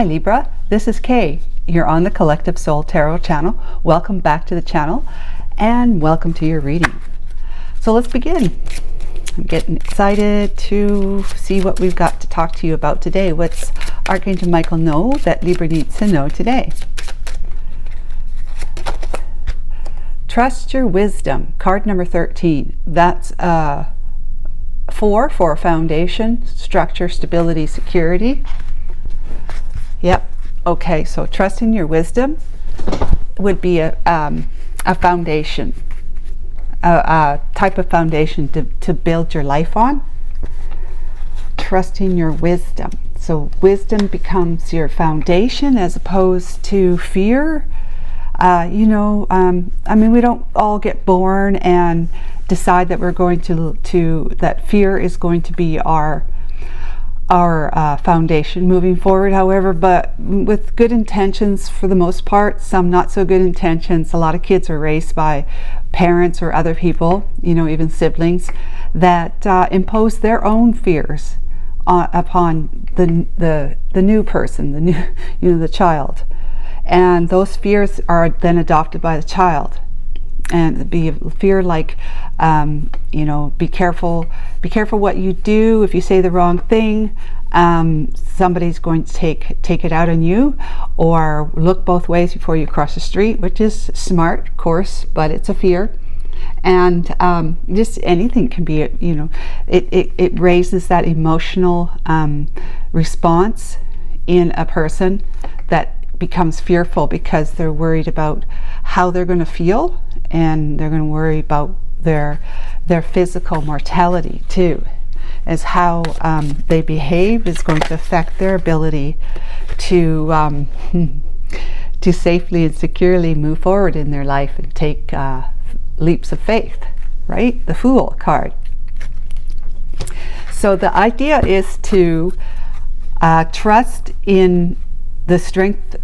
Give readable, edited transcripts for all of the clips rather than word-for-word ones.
Hi Libra, this is Kay. You're on the Collective Soul Tarot channel. Welcome back to the channel and welcome to your reading. So let's begin. I'm getting excited to see what we've got to talk to you about today. What's Archangel Michael know that Libra needs to know today? Trust your wisdom. Card number 13. That's 4 for foundation, structure, stability, security. Yep. Okay, so trusting your wisdom would be a foundation, a type of foundation to build your life on. Trusting your wisdom. So wisdom becomes your foundation as opposed to fear. I mean, we don't all get born and decide that we're going that fear is going to be our foundation moving forward. However, but with good intentions for the most part, some not so good intentions. A lot of kids are raised by parents or other people, even siblings, that impose their own fears upon the new person, the child, and those fears are then adopted by the child. And be fear like, be careful what you do. If you say the wrong thing, somebody's going to take it out on you. Or look both ways before you cross the street, which is smart, of course, but it's a fear. And just anything can be, it raises that emotional response in a person that becomes fearful because they're worried about how they're going to feel. And they're going to worry about their physical mortality too, as how they behave is going to affect their ability to safely and securely move forward in their life and take leaps of faith, right? The Fool card. So the idea is to trust in the strength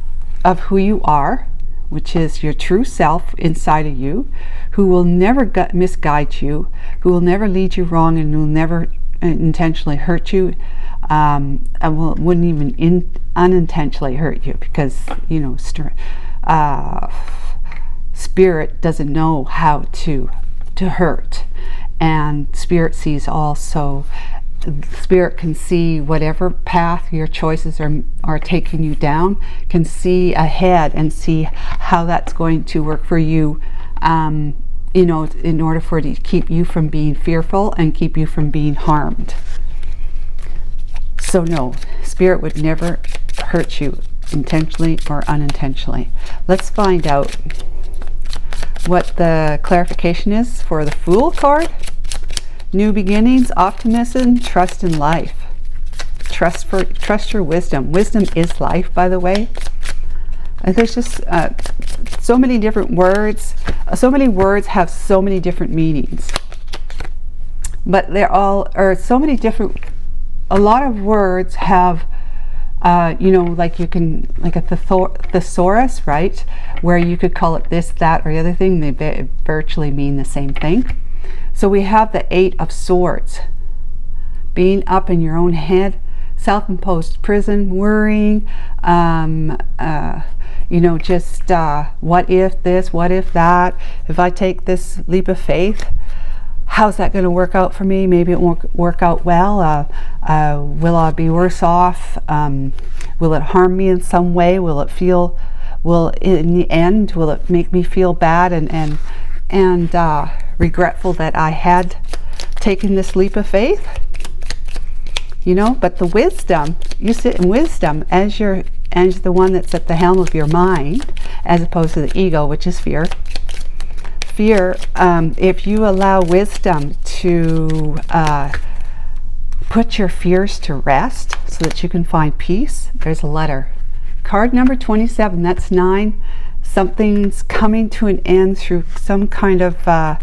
of who you are, which is your true self inside of you, who will never misguide you, who will never lead you wrong, and will never intentionally hurt you, and wouldn't even unintentionally hurt you, because spirit doesn't know how to hurt, and spirit sees also. Spirit can see whatever path your choices are taking you down, can see ahead and see how that's going to work for you, in order for it to keep you from being fearful and keep you from being harmed. So no, spirit would never hurt you intentionally or unintentionally. Let's find out what the clarification is for the Fool card. New beginnings, optimism, trust in life. Trust your wisdom. Wisdom is life, by the way. And there's just so many different words. So many words have so many different meanings. But they're all, or so many different, a lot of words have, like you can, like a thesaurus, right? Where you could call it this, that, or the other thing. They virtually mean the same thing. So we have the 8 of Swords, being up in your own head, self-imposed prison, worrying, just what if this, what if that, if I take this leap of faith, how's that going to work out for me? Maybe it won't work out well. Will I be worse off? Will it harm me in some way? Will in the end, will it make me feel bad and regretful that I had taken this leap of faith? But the wisdom, you sit in wisdom as the one that's at the helm of your mind, as opposed to the ego, which is fear. If you allow wisdom to put your fears to rest so that you can find peace, there's a letter. Card number 27, that's 9. Something's coming to an end through some kind of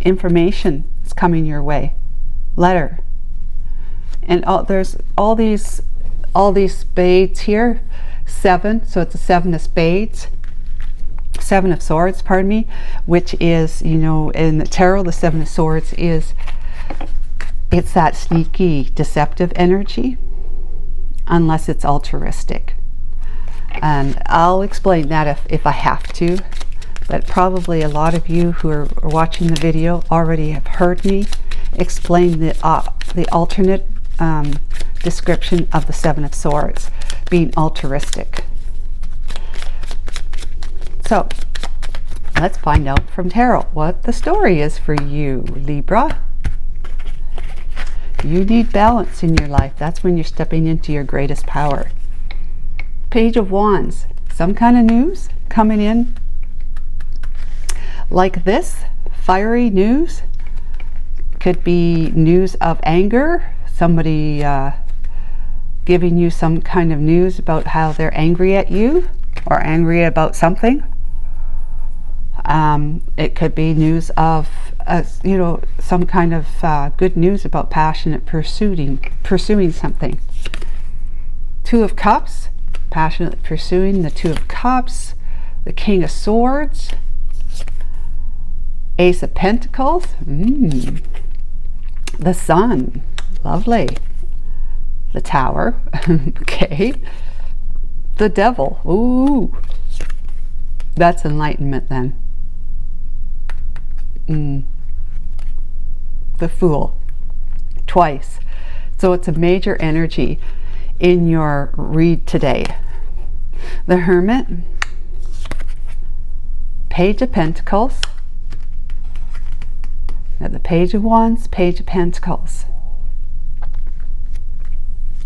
information is coming your way. Letter. And there's all these spades here. 7, so it's a 7 of spades. 7 of Swords, pardon me, which is, in the tarot, the 7 of Swords is, it's that sneaky, deceptive energy. unless it's altruistic. And I'll explain that if I have to, but probably a lot of you who are watching the video already have heard me explain the alternate description of the Seven of Swords being altruistic. So let's find out from Tarot what the story is for you, Libra. You need balance in your life. That's when you're stepping into your greatest power. Page of Wands. Some kind of news coming in like this. Fiery news. Could be news of anger. Somebody giving you some kind of news about how they're angry at you or angry about something. It could be news of, you know, some kind of good news about passionate pursuing something. Two of Cups, passionately pursuing the Two of Cups, the King of Swords, Ace of Pentacles, the Sun, lovely, the Tower, okay, the Devil, ooh, that's enlightenment then. The Fool, twice. So it's a major energy in your read today. The Hermit, Page of Pentacles, now the Page of Wands, Page of Pentacles.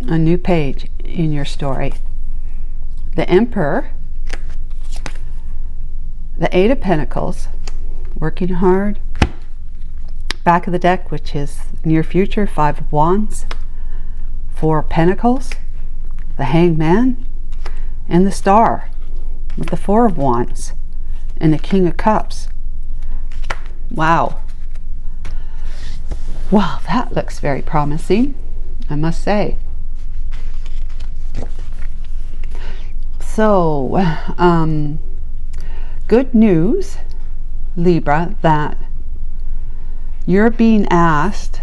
A new page in your story. The Emperor, the Eight of Pentacles, working hard. Back of the deck, which is near future, Five of Wands, Four of Pentacles, the Hangman, and the Star with the Four of Wands and the King of Cups. Wow. Wow, that looks very promising, I must say. So, good news, Libra, that you're being asked,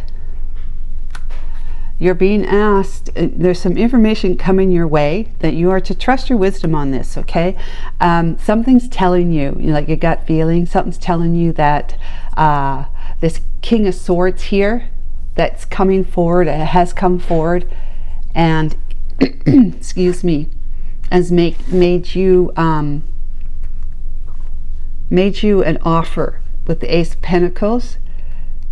there's some information coming your way that you are to trust your wisdom on this, okay? Something's telling you, like your gut feeling, something's telling you that this King of Swords here that's coming forward, has come forward, and, excuse me, has made you an offer with the Ace of Pentacles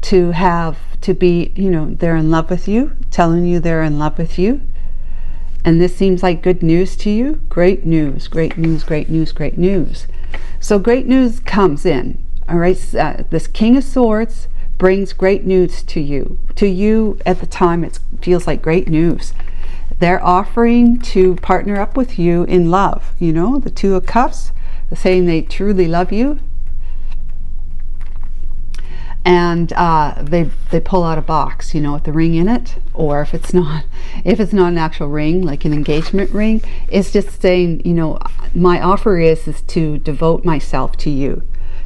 to be, you know, they're in love with you, telling you they're in love with you. And this seems like good news to you. Great news, great news, great news, great news. So great news comes in, all right? This King of Swords brings great news to you. To you at the time, it feels like great news. They're offering to partner up with you in love. You know, the Two of Cups, they're saying they truly love you. And they pull out a box, you know, with the ring in it, or if it's not an actual ring, like an engagement ring, it's just saying, you know, my offer is to devote myself to you,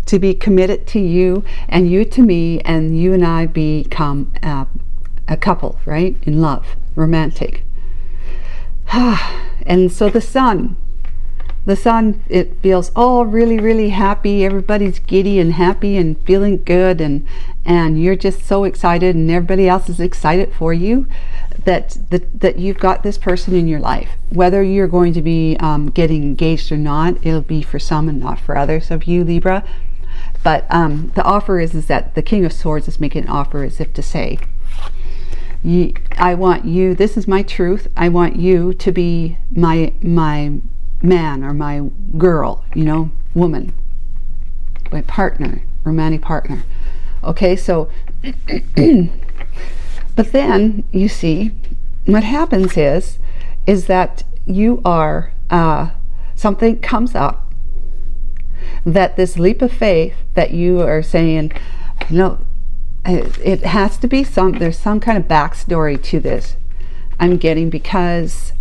to be committed to you, and you to me, and you and I become a couple, right? In love, romantic. And so the Sun, it feels all really, really happy. Everybody's giddy and happy and feeling good, and you're just so excited, and everybody else is excited for you that you've got this person in your life. Whether you're going to be getting engaged or not, it'll be for some and not for others of you, Libra. But the offer is that the King of Swords is making an offer as if to say, I want you, this is my truth, I want you to be my man or my girl, you know, woman, my partner, romantic partner. Okay, so but then you see what happens is that you are something comes up, that this leap of faith that you are saying, you know, it has to be there's some kind of backstory to this I'm getting, because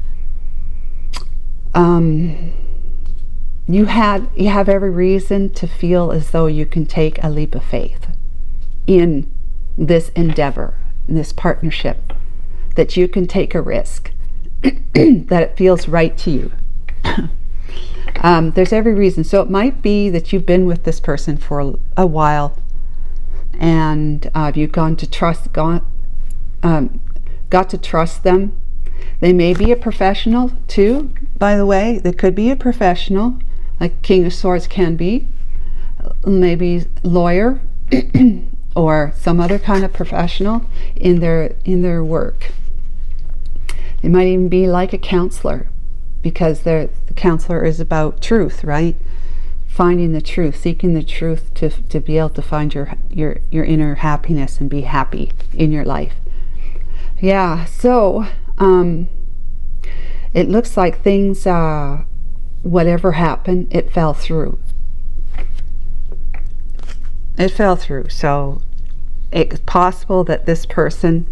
you have every reason to feel as though you can take a leap of faith in this endeavor, in this partnership, that you can take a risk that it feels right to you. There's every reason. So it might be that you've been with this person for a while, and you've got to trust them. They may be a professional too, by the way. They could be a professional, like King of Swords can be, maybe lawyer or some other kind of professional in their work. They might even be like a counselor, because the counselor is about truth, right? Finding the truth, seeking the truth to be able to find your inner happiness and be happy in your life. Yeah, so it looks like things, whatever happened, it fell through. It fell through. So it's possible that this person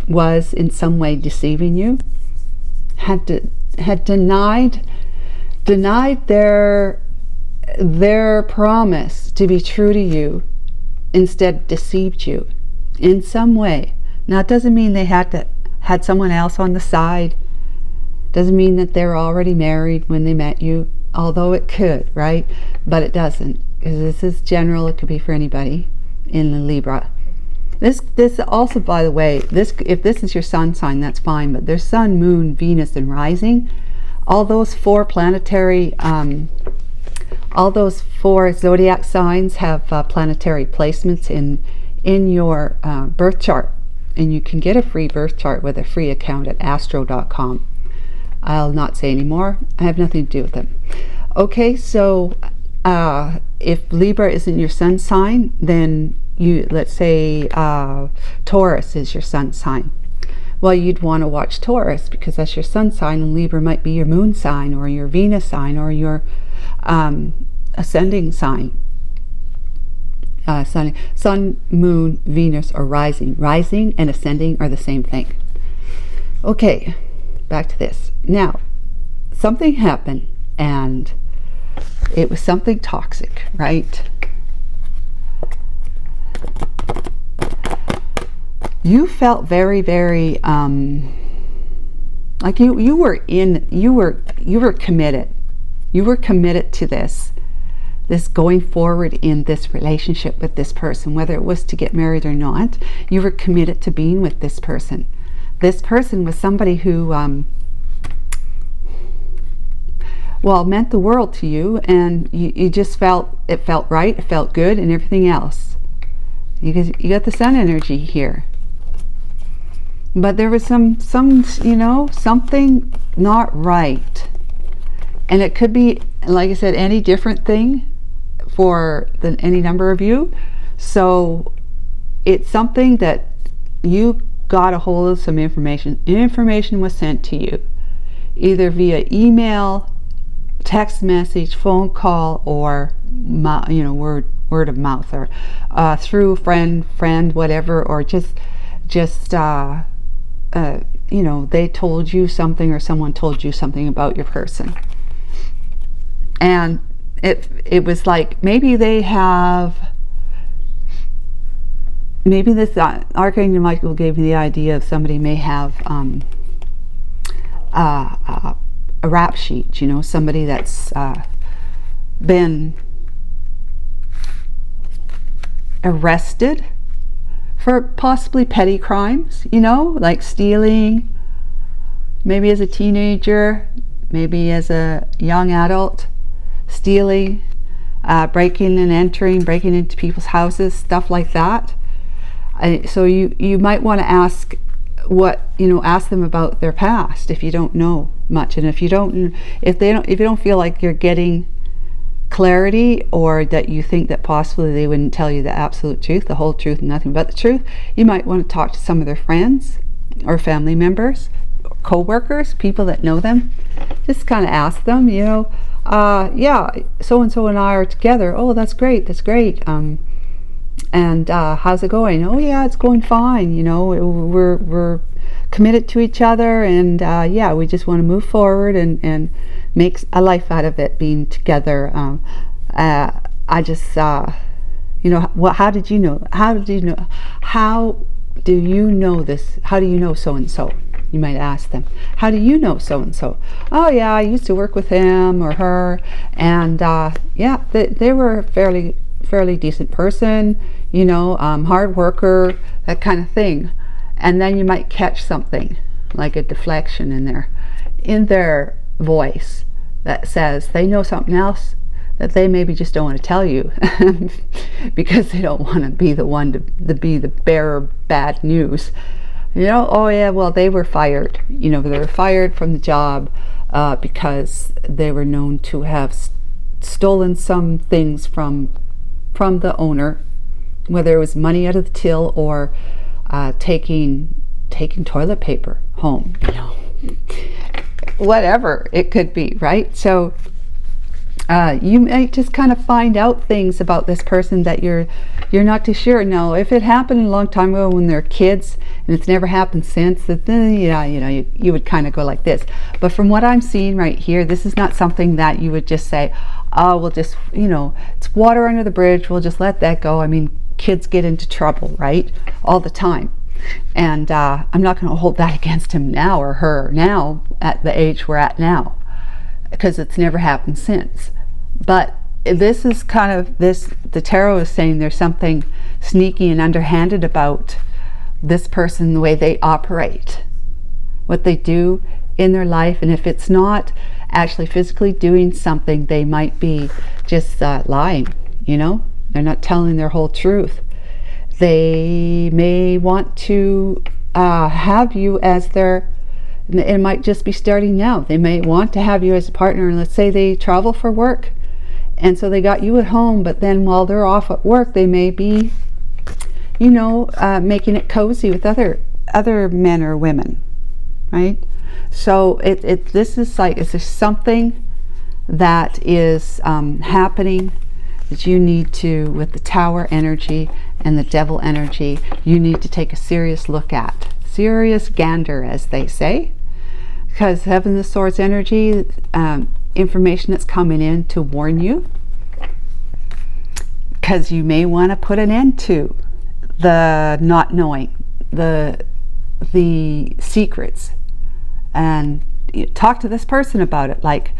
was in some way deceiving you, had denied their promise to be true to you, instead deceived you in some way. Now, it doesn't mean they had someone else on the side. Doesn't mean that they're already married when they met you, although it could, right? But it doesn't, because this is general. It could be for anybody in the Libra. This also, by the way, if this is your sun sign, that's fine, but there's Sun, Moon, Venus, and Rising. All those four planetary, all those four zodiac signs have planetary placements in your birth chart. And you can get a free birth chart with a free account at astro.com. I'll not say any more. I have nothing to do with them. Okay, so if Libra isn't your sun sign, then let's say Taurus is your sun sign. Well, you'd want to watch Taurus because that's your sun sign, and Libra might be your moon sign or your Venus sign or your ascending sign. Sun, Moon, Venus, or Rising. Rising and ascending are the same thing. Okay, back to this. Now, something happened, and it was something toxic, right? You felt very, very like you were committed. You were committed to this going forward in this relationship with this person, whether it was to get married or not. You were committed to being with this person. This person was somebody who meant the world to you, and you just felt right, it felt good, and everything else. You got the sun energy here. But there was some something not right. And it could be, like I said, any different thing for any number of you. So it's something that you got a hold of some information. Information was sent to you, either via email, text message, phone call, or word of mouth, or through friend, whatever, or just they told you something, or someone told you something about your person. And it was like, maybe this Archangel Michael gave me the idea of somebody may have a rap sheet, somebody that's been arrested for possibly petty crimes, like stealing, maybe as a teenager, maybe as a young adult, stealing, breaking into people's houses, stuff like that. So you might want to ask them about their past if you don't know much, and if you don't feel like you're getting clarity, or that you think that possibly they wouldn't tell you the absolute truth, the whole truth, and nothing but the truth, you might want to talk to some of their friends or family members, co-workers, people that know them. Just kind of ask them, yeah, so-and-so and I are together. Oh, that's great. And how's it going? Oh yeah, it's going fine. We're committed to each other, and yeah, we just want to move forward and make a life out of it, being together. I just how did you know this? How do you know so and so? You might ask them, how do you know so-and-so? Oh yeah, I used to work with him or her, and yeah, they were a fairly decent person, you know, hard worker, that kind of thing. And then you might catch something like a deflection in their voice that says they know something else that they maybe just don't want to tell you because they don't want to be the one to be the bearer of bad news. You know, oh yeah, well, they were fired. You know, they were fired from the job because they were known to have stolen some things from the owner, whether it was money out of the till or taking toilet paper home, you know, whatever it could be, right? So you might just kind of find out things about this person that you're not too sure. Now, if it happened a long time ago when they're kids and it's never happened since, then you would kind of go like this. But from what I'm seeing right here, this is not something that you would just say, oh, we'll just, you know, it's water under the bridge, we'll just let that go. I mean, kids get into trouble, right, all the time. And I'm not going to hold that against him now or her now at the age we're at now, because it's never happened since. But this is kind of the tarot is saying there's something sneaky and underhanded about this person, the way they operate, what they do in their life. And if it's not actually physically doing something, they might be just lying, you know, they're not telling their whole truth. They may want to have you as their, it might just be starting now, they may want to have you as a partner, and let's say they travel for work, and so they got you at home, but then while they're off at work, they may be, you know, making it cozy with other men or women, right? So this is like, is there something that is happening that you need to, with the Tower energy and the Devil energy, you need to take a serious look at. Serious gander, as they say. Because having the Swords energy, information that's coming in to warn you. Because you may want to put an end to the not knowing, the secrets. And you talk to this person about it. Like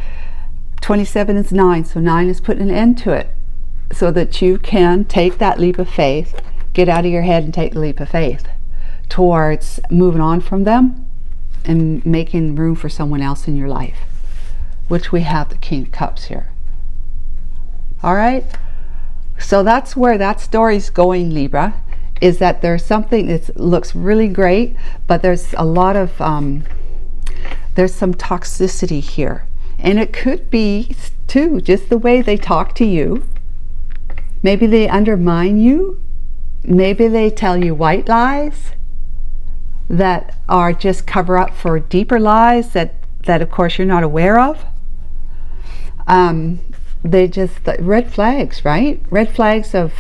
27 is 9, so 9 is putting an end to it, so that you can take that leap of faith, get out of your head and take the leap of faith towards moving on from them and making room for someone else in your life, which we have the King of Cups here. All right, so that's where that story's going, Libra, is that there's something that looks really great, but there's a lot of there's some toxicity here, and it could be too just the way they talk to you. Maybe they undermine you. Maybe they tell you white lies that are just cover up for deeper lies that of course you're not aware of. They just, red flags, right? Red flags of,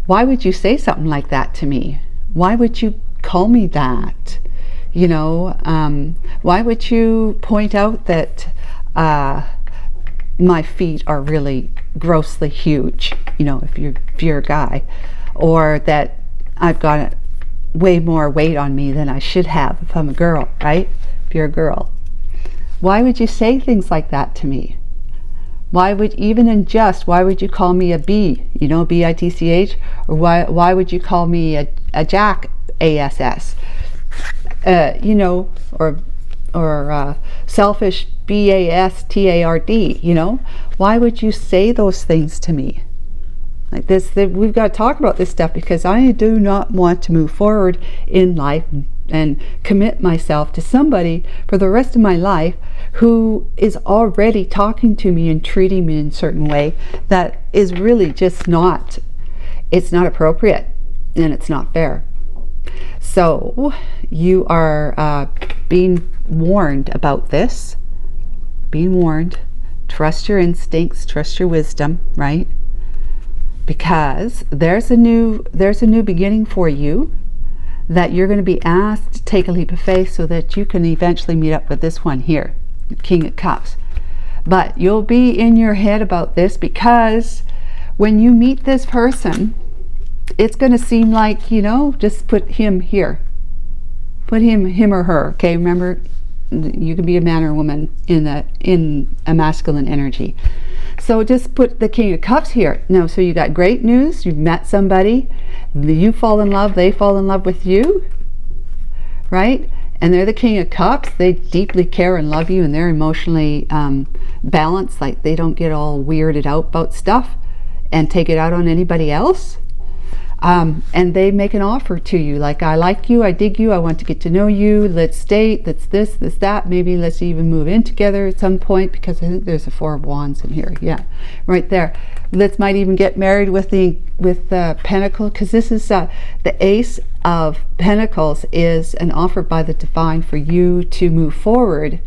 why would you say something like that to me? Why would you call me that? You know, why would you point out that my feet are really grossly huge, you know, if you're a guy, or that I've got way more weight on me than I should have if I'm a girl, right? If you're a girl, why would you say things like that to me? Why would, even in jest, why would you call me a B, you know, B-I-T-C-H, or why would you call me a Jack, A-S-S, you know, or selfish, B-A-S-T-A-R-D, you know? Why would you say those things to me? Like this, we've got to talk about this stuff, because I do not want to move forward in life and commit myself to somebody for the rest of my life who is already talking to me and treating me in a certain way that is really just not, it's not appropriate and it's not fair. So you are being warned about this, being warned. Trust your instincts, trust your wisdom, right? Because there's a new beginning for you, that you're going to be asked to take a leap of faith so that you can eventually meet up with this one here, the King of Cups. But you'll be in your head about this, because when you meet this person, it's going to seem like, you know, just put him here. Put him or her. Okay, remember, you can be a man or a woman in a masculine energy. So just put the King of Cups here. Now, so you got great news. You've met somebody. You fall in love. They fall in love with you. Right? And they're the King of Cups. They deeply care and love you, and they're emotionally balanced. Like, they don't get all weirded out about stuff and take it out on anybody else. And they make an offer to you, like, I like you, I dig you, I want to get to know you, let's date, let's this, that, maybe let's even move in together at some point, because I think there's a Four of Wands in here. Yeah, right there. Let's might even get married with the Pentacle, because this is the Ace of Pentacles is an offer by the divine for you to move forward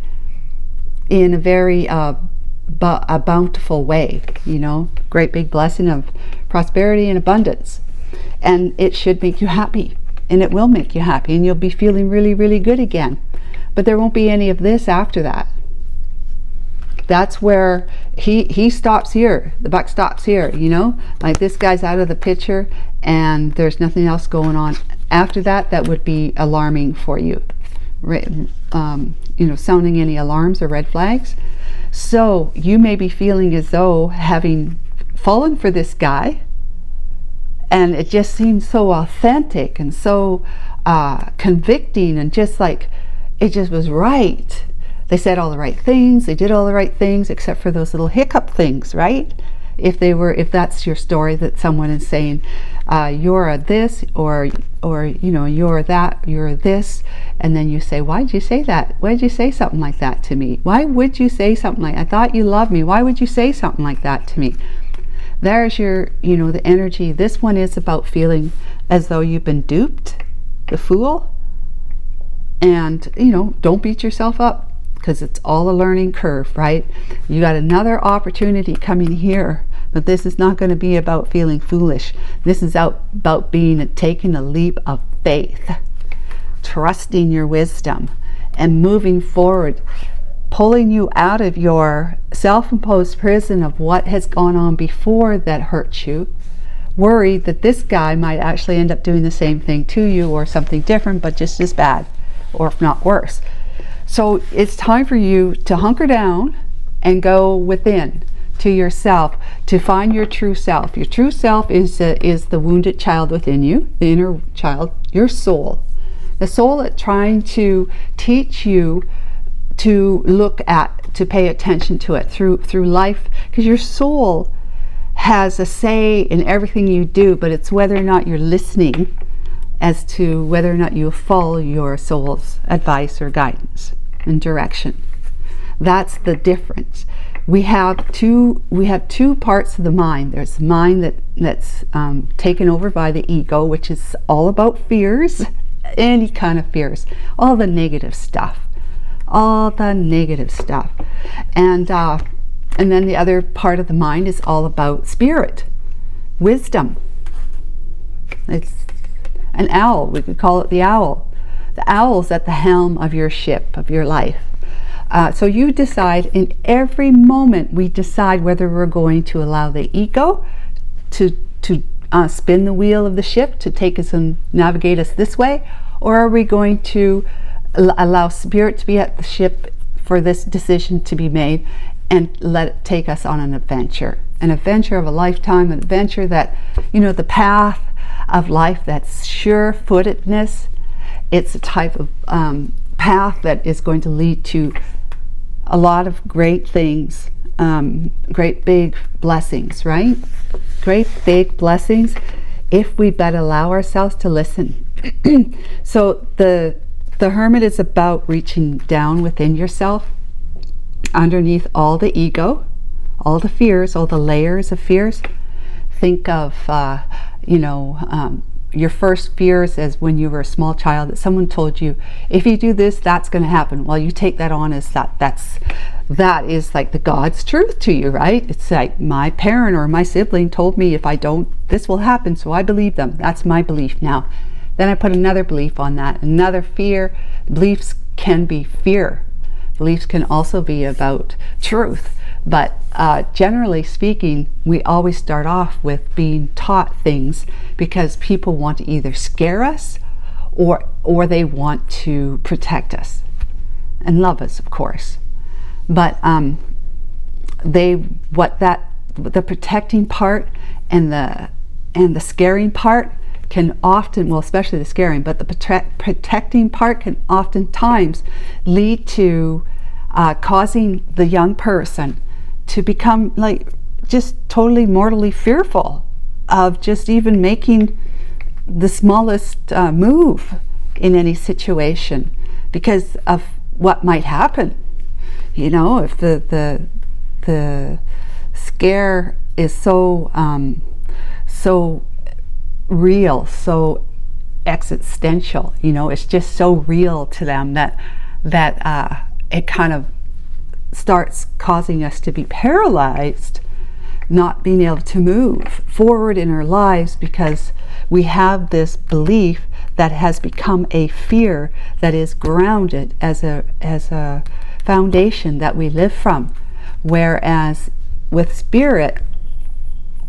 in a very a bountiful way, you know, great big blessing of prosperity and abundance. And it should make you happy, and it will make you happy, and you'll be feeling really, really good again. But there won't be any of this after that. That's where he stops here. The buck stops here, you know, like this guy's out of the picture and there's nothing else going on after that. That would be alarming for you, you know, sounding any alarms or red flags. So you may be feeling as though, having fallen for this guy, and it just seems so authentic and so convicting, and just like it just was right. They said all the right things, they did all the right things, except for those little hiccup things, right? If that's your story, that someone is saying you're a this, or you know, you're that, you're this, and then you say, why did you say that? Why did you say something like that to me? Why would you say something like, I thought you loved me, why would you say something like that to me? There's your, you know, the energy. This one is about feeling as though you've been duped, the Fool. And, you know, don't beat yourself up, because it's all a learning curve, right? You got another opportunity coming here, but this is not going to be about feeling foolish. This is about taking a leap of faith, trusting your wisdom, and moving forward, pulling you out of your self-imposed prison of what has gone on before that hurt you, worried that this guy might actually end up doing the same thing to you, or something different but just as bad, or if not worse. So it's time for you to hunker down and go within to yourself, to find your true self. Your true self is the wounded child within you, the inner child, your soul. The soul that's trying to teach you to look at, to pay attention to it through life, because your soul has a say in everything you do, but it's whether or not you're listening as to whether or not you follow your soul's advice or guidance and direction. That's the difference. We have two parts of the mind. There's the mind that's taken over by the ego, which is all about fears, any kind of fears, all the negative stuff. And then the other part of the mind is all about spirit, wisdom. It's an owl. We could call it the owl. The owl's at the helm of your ship, of your life. So you decide, in every moment we decide whether we're going to allow the ego to spin the wheel of the ship, to take us and navigate us this way, or are we going to allow spirit to be at the ship for this decision to be made, and let it take us on an adventure of a lifetime, an adventure that, you know, the path of life, that's sure-footedness. It's a type of path that is going to lead to a lot of great things, great big blessings, right? Great big blessings if we but allow ourselves to listen. So the Hermit is about reaching down within yourself, underneath all the ego, all the fears, all the layers of fears. Think of, your first fears as when you were a small child, that someone told you, if you do this, that's going to happen. Well, you take that on as that is like the God's truth to you, right? It's like, my parent or my sibling told me if I don't, this will happen, so I believe them. That's my belief now. Then I put another belief on that, another fear. Beliefs can be fear. Beliefs can also be about truth. But generally speaking, we always start off with being taught things because people want to either scare us or they want to protect us and love us, of course. But the protecting part and the scaring part can often, well, especially the scaring, but the protecting part can oftentimes lead to causing the young person to become like just totally mortally fearful of just even making the smallest move in any situation because of what might happen. You know, if the scare is so real, so existential, you know, it's just so real to them that it kind of starts causing us to be paralyzed, not being able to move forward in our lives because we have this belief that has become a fear that is grounded as a foundation that we live from. Whereas with spirit,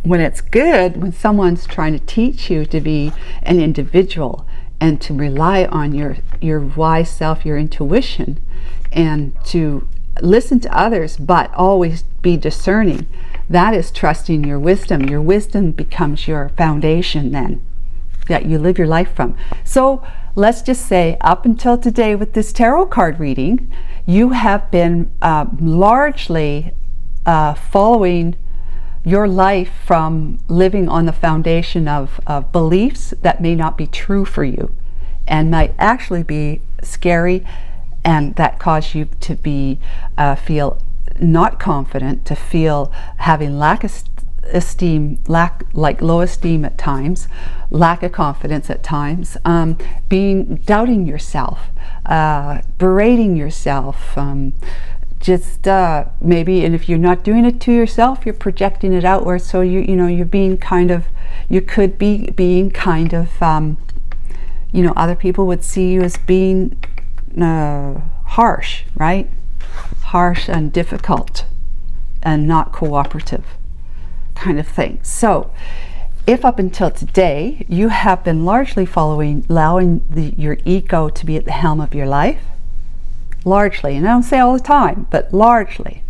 when it's good, when someone's trying to teach you to be an individual and to rely on your wise self, your intuition, and to listen to others but always be discerning, that is trusting your wisdom. Your wisdom becomes your foundation then that you live your life from. So let's just say up until today with this tarot card reading, you have been largely following your life from living on the foundation of beliefs that may not be true for you and might actually be scary, and that cause you to be feel not confident, to feel having lack of esteem, low esteem at times, lack of confidence at times, doubting yourself, berating yourself, maybe, and if you're not doing it to yourself, you're projecting it outward. So you're being kind of, you could be being kind of, other people would see you as being harsh, right? Harsh and difficult and not cooperative kind of thing. So if up until today you have been largely allowing your ego to be at the helm of your life, largely, and I don't say all the time, but largely,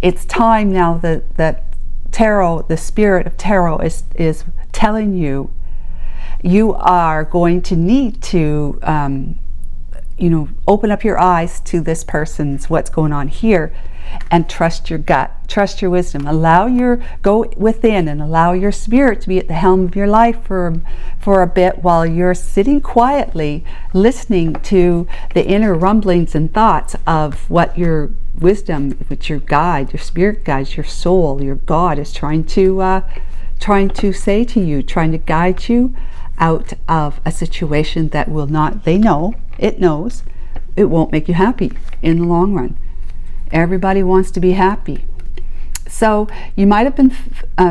it's time now that tarot, the spirit of tarot is telling you, you are going to need to open up your eyes to this person's what's going on here, and trust your gut, trust your wisdom, go within and allow your spirit to be at the helm of your life for a bit while you're sitting quietly listening to the inner rumblings and thoughts of what your wisdom, which your guide, your spirit guides, your soul, your God is trying to say to you, trying to guide you out of a situation that will not, it knows it won't make you happy in the long run. Everybody wants to be happy. So you might have been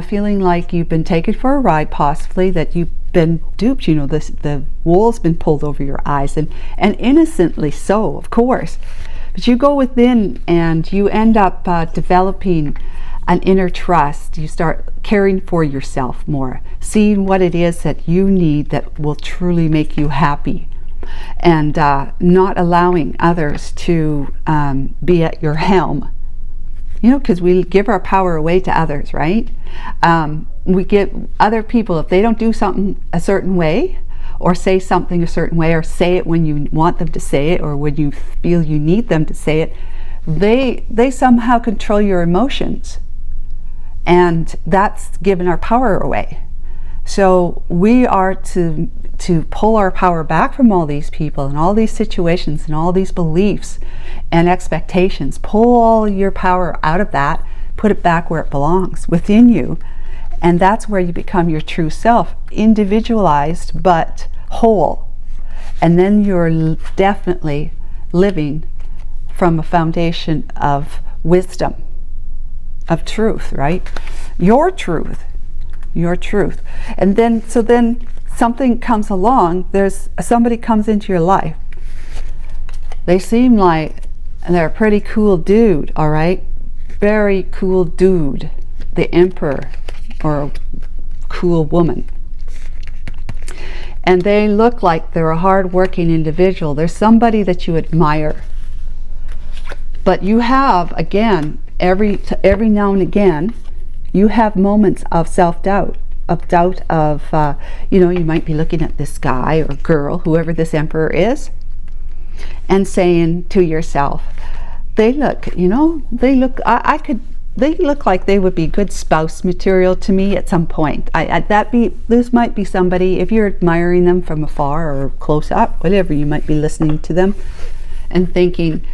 feeling like you've been taken for a ride, possibly, that you've been duped. The wool's been pulled over your eyes, and innocently so, of course. But you go within and you end up developing an inner trust. You start caring for yourself more, seeing what it is that you need that will truly make you happy, and not allowing others to be at your helm. Because we give our power away to others, right? We give other people, if they don't do something a certain way, or say something a certain way, or say it when you want them to say it, or when you feel you need them to say it, they somehow control your emotions. And that's giving our power away. So we are to pull our power back from all these people and all these situations and all these beliefs and expectations. Pull all your power out of that, put it back where it belongs, within you. And that's where you become your true self, individualized but whole. And then you're definitely living from a foundation of wisdom, of truth, right? Your truth. And then something comes along, somebody comes into your life. They seem like they're a pretty cool dude, all right? Very cool dude, the emperor, or a cool woman. and they look like they're a hard-working individual. There's somebody that you admire. But you have, again, every now and again, you have moments of self-doubt, you know, you might be looking at this guy or girl, whoever this emperor is, and saying to yourself, they look, you know, they look like they would be good spouse material to me at some point. This might be somebody, if you're admiring them from afar or close up, whatever, you might be listening to them and thinking,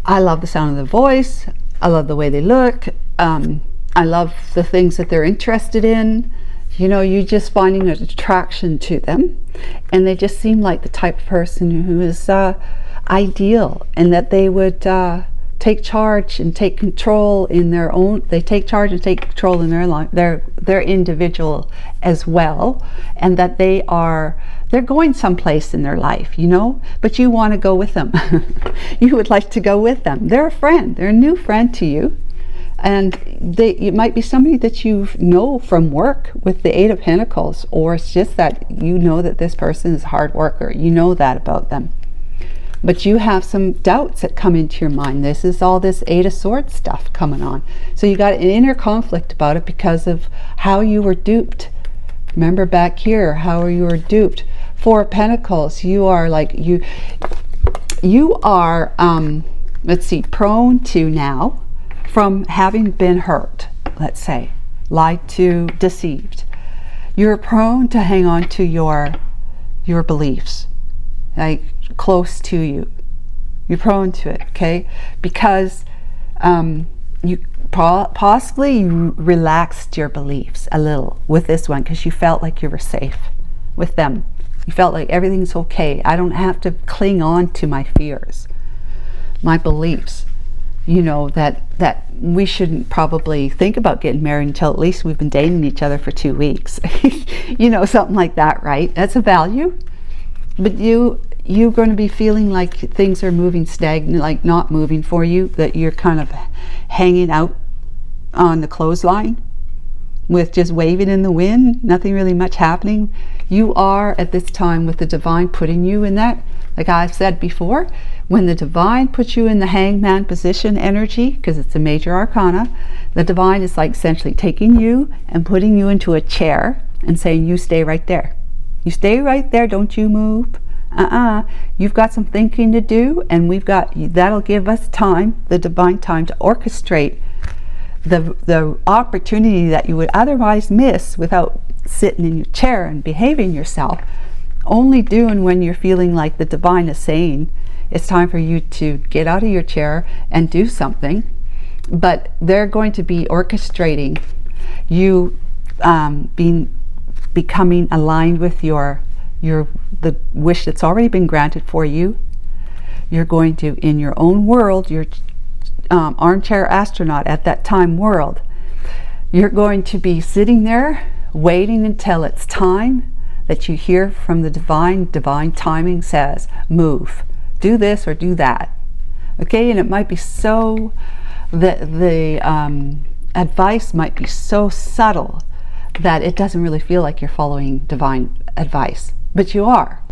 I love the sound of their voice, I love the way they look, I love the things that they're interested in. You know, you just finding an attraction to them, and they just seem like the type of person who is ideal, and that they would take charge and take control in their own. They take charge and take control in their life. They're individual as well, and that they're going someplace in their life, you know. But you want to go with them. You would like to go with them. They're a friend. They're a new friend to you. And it might be somebody that you know from work with the Eight of Pentacles, or it's just that you know that this person is a hard worker. You know that about them. But you have some doubts that come into your mind. This is all this Eight of Swords stuff coming on. So you got an inner conflict about it because of how you were duped. Remember back here, how you were duped. Four of Pentacles, you are like, you are, let's see, prone to now, from having been hurt, let's say, lied to, deceived, you're prone to hang on to your beliefs, like close to you. You're prone to it, okay? Because you possibly you relaxed your beliefs a little with this one, because you felt like you were safe with them. You felt like everything's okay. I don't have to cling on to my fears, my beliefs. You know, that we shouldn't probably think about getting married until at least we've been dating each other for 2 weeks. You know, something like that, right? That's a value. But you're going to be feeling like things are moving stagnant, like not moving for you, that you're kind of hanging out on the clothesline with just waving in the wind, nothing really much happening. You are at this time with the divine putting you in that, like I've said before, when the divine puts you in the hangman position energy, because it's a major arcana, the divine is like essentially taking you and putting you into a chair and saying, you stay right there. You stay right there, don't you move. You've got some thinking to do, and that'll give us time, the divine time, to orchestrate the opportunity that you would otherwise miss without sitting in your chair and behaving yourself, only doing when you're feeling like the divine is saying it's time for you to get out of your chair and do something. But they're going to be orchestrating you becoming aligned with the wish that's already been granted for you. You're going to, in your own world, your armchair astronaut at that time world, you're going to be sitting there waiting until it's time that you hear from the divine timing says, move, do this or do that. Okay, and it might be so, the advice might be so subtle that it doesn't really feel like you're following divine advice, but you are.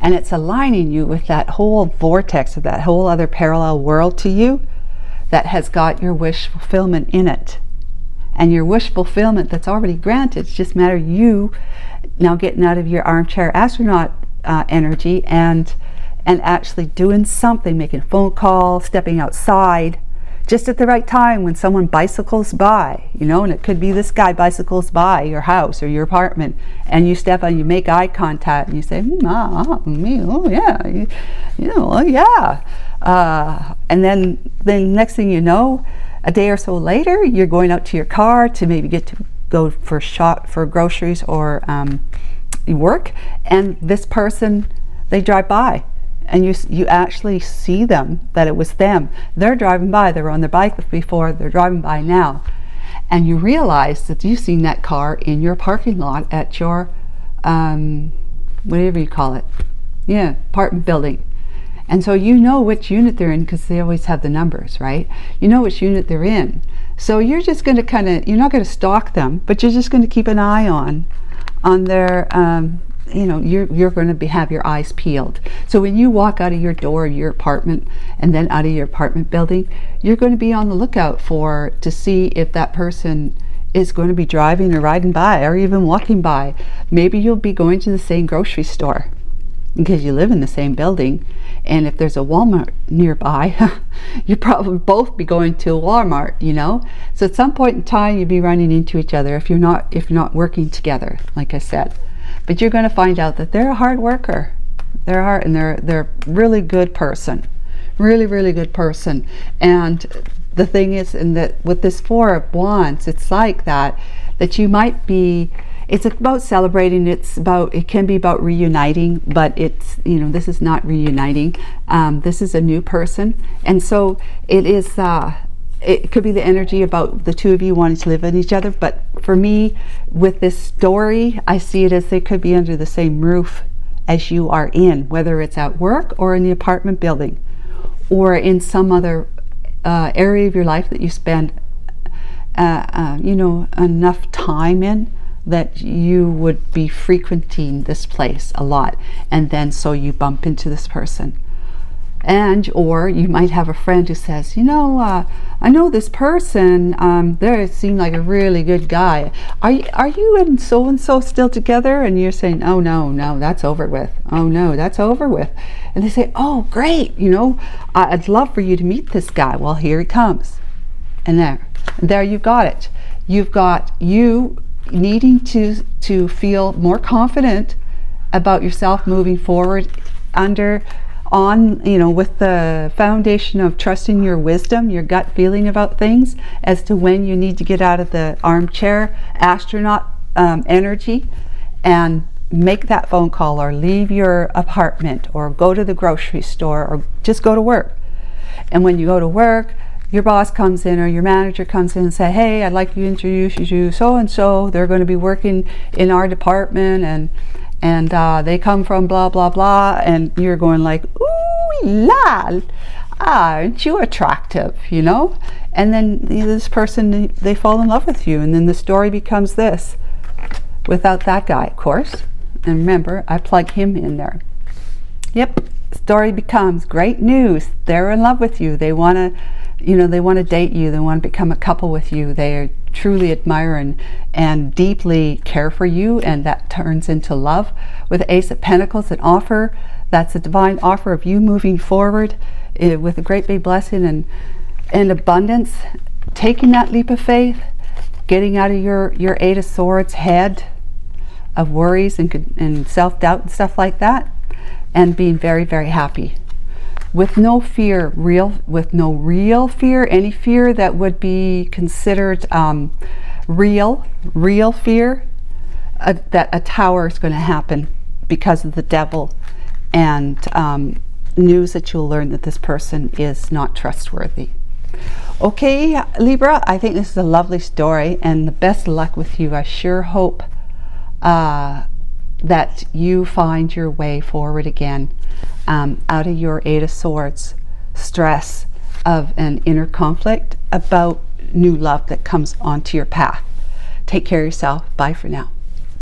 And it's aligning you with that whole vortex of that whole other parallel world to you that has got your wish fulfillment in it. And your wish fulfillment that's already granted, it's just a matter of you now getting out of your armchair astronaut energy and actually doing something, making a phone call, stepping outside, just at the right time when someone bicycles by, you know, and it could be this guy bicycles by your house or your apartment, and you step on, you make eye contact, and you say, me, oh yeah, you know, oh yeah. And then next thing you know, a day or so later, you're going out to your car to maybe get to go for groceries or work, and this person, they drive by, and you actually see them, that it was them. They're driving by, they were on their bike before, they're driving by now, and you realize that you've seen that car in your parking lot at your whatever you call it, yeah, apartment building. And so you know which unit they're in, because they always have the numbers, right? You know which unit they're in. So you're just going to you're not going to stalk them, but you're just going to keep an eye on their you know, you're going to have your eyes peeled. So when you walk out of your door of your apartment and then out of your apartment building, you're going to be on the lookout to see if that person is going to be driving or riding by or even walking by. Maybe you'll be going to the same grocery store because you live in the same building, and if there's a Walmart nearby, you'll probably both be going to a Walmart, you know. So at some point in time you'll be running into each other if you're not working together, like I said. But you're going to find out that they're a hard worker. They're hard, and they're really good person, really good person. And the thing is, in that with this Four of Wands, it's like that you might be. It's about celebrating. It can be about reuniting, but it's, you know, this is not reuniting. This is a new person, and so it is. It could be the energy about the two of you wanting to live with each other. But for me, with this story, I see it as they could be under the same roof as you are in, whether it's at work or in the apartment building, or in some other area of your life that you spend, you know, enough time in, that you would be frequenting this place a lot, and then so you bump into this person. And or you might have a friend who says, you know, I know this person, they seem like a really good guy. Are you and so still together? And you're saying, oh no, that's over with. Oh no, that's over with. And they say, oh great, you know, I'd love for you to meet this guy. Well, here he comes. And there you've got it. You've got you needing to feel more confident about yourself moving forward you know, with the foundation of trusting your wisdom, your gut feeling about things, as to when you need to get out of the armchair astronaut energy and make that phone call, or leave your apartment, or go to the grocery store, or just go to work. And when you go to work, your boss comes in or your manager comes in and say, hey, I'd like to introduce you to so and so. They're going to be working in our department, and they come from blah blah blah, and you're going like, ooh la, aren't you attractive, you know? And then, you know, this person, they fall in love with you, and then the story becomes this, without that guy, of course. And remember, I plug him in there. Yep, story becomes great news. They're in love with you. They want to, you know, they want to date you. They want to become a couple with you. They truly admire and deeply care for you, and that turns into love. With Ace of Pentacles, an offer, that's a divine offer of you moving forward with a great big blessing and abundance. Taking that leap of faith, getting out of your Eight of Swords head of worries and self-doubt and stuff like that, and being very happy. With no fear, with no real fear, any fear that would be considered real fear, that a tower is going to happen because of the devil, and news that you'll learn that this person is not trustworthy. Okay, Libra, I think this is a lovely story, and the best of luck with you. I sure hope that you find your way forward again, out of your Eight of Swords stress of an inner conflict about new love that comes onto your path. Take care of yourself. Bye for now.